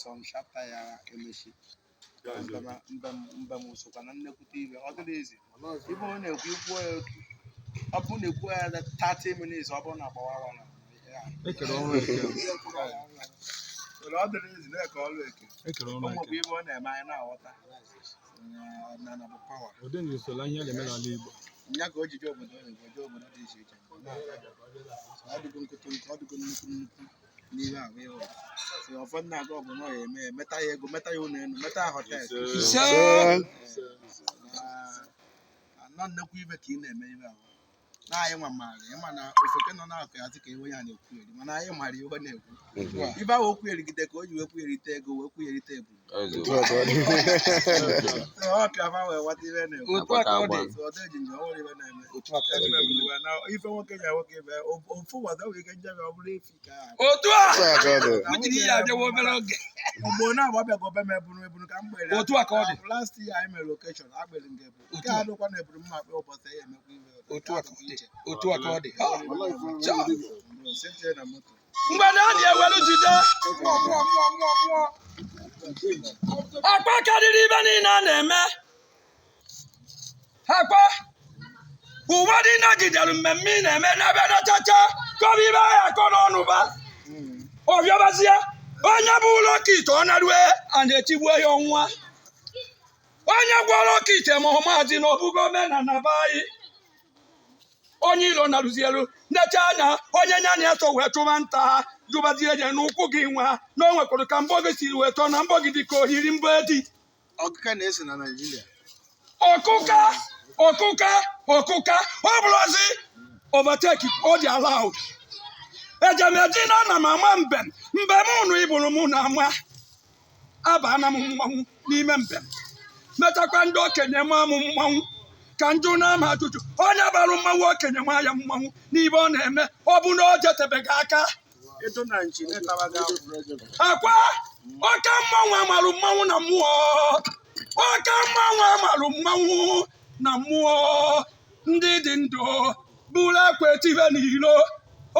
some chapter ya emechi mbem usokwa na nnekwute ibe ọ dịrị ezi ibe ọ na-ekwu ikwu ọ bụ na-ekwu ya 30 minutes ọ bụ na agbawa na ekere ọrụ eke ọ dịrị ezi na-eke ọrụ eke ụmụkwa ibe ọ na-eme anyị na-aghọta na bụ pawa Odejimjim so la ihe na-eme n'ala Igbo nya ka o jide obodo dị iche iche ọ dịgo nkụtụ ọ dịgo nnukwu n'ihe ahụ ihe ụwa si ụfọdụ na-aga ọgụ na ọya eme meta ya ego meta ya ụlọ elu meta họtel anọ nnekwu ibe ka ị na-eme ibe ahụ na anyị nwa maara ịma na ofeke nọ na-akụ ya ka enwe ya na-ekwu eri mana anyị mara ihe ọ na-ekwu ibe ahụ okwu erigide ka o ji wekwu erite ego wekwu erite ebu ọpịa ma wee ghọta ibe na-ekwu Odejimjim ọhụrụ ibe na-eme ife nwoke ya nwoke ibe ofu ụbọchị nwere ike njebe ọ bụrụ efi ka ugbo na-agbabịago be m ebunu ka m gbere last year anyị mere lokeshọn agbere nga ebu nke a dụkwa na eburu mma akpa ụbọchị ya emekwa ibe otu a ka ọ dị mgbe na a na-ewelu jide akpa karịrị ibe niile a na-eme akpa ụwa dị nagidere mmemme ị na-eme n'ebe nachacha kọba ibe ahịa akọ n'ọnụ ba ọbịabazie onye bụ ụlọ kite ọ narue a na-etigbuo ya ọnwa onye gwọrọ kite ma ọmazi na ọbụgo omenala be anyị onye ilo narụzielu nnecha anya onye nya na eso wee chụba nta jụbazie je n'ụkwụ gị nwa na o nwekwara ka mbọ gị siri wee tọọ na mbọ gị dị ka ohiri mbọ edi ọkụka na-esi na Naịjirịa ọkụka ọ bụrụzi overtake ọ dị allowed ejemeji na ana m ama mbem unu iburu mụ na ama abana m mmanwụ n'ime mbem metakwa ndị okenye ma m mmanwụ ka njụ na-ama ajụjụ onye bara mmanwụ okenye nwa ya mmanwụ n'ibe ọ na-eme ọ bụ na o jetebeghị aka akwa ọka mmanwụ amarụ mmanwụ na mmụọ ọka mmanwụ amarụ mmanwụ na mmụọ ndị dị ndụ bụrụ akwa etibe n'ilo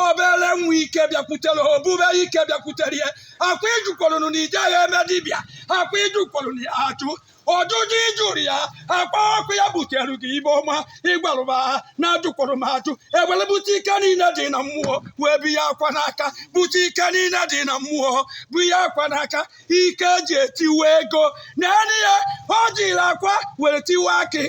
obere nwa ike bịakwutere obube ike bịakwutere ya akwa ijukwalụnụ na ijeghị eme dibịa akwa ijukwalụnụ ya achụ ọjụjụ ijụrụ ya akpa ọkụ ya butere gị ibe ọma ịgwarụba na ajụkwara m ajụ ewere bute ike niile dị na mmụọ wee bụ ya akwa n'aka bute ike niile dị na mmụọ bụ ya akwa n'aka ike eji etiwe ego na enyi ya o jiri akwa were tiwe akị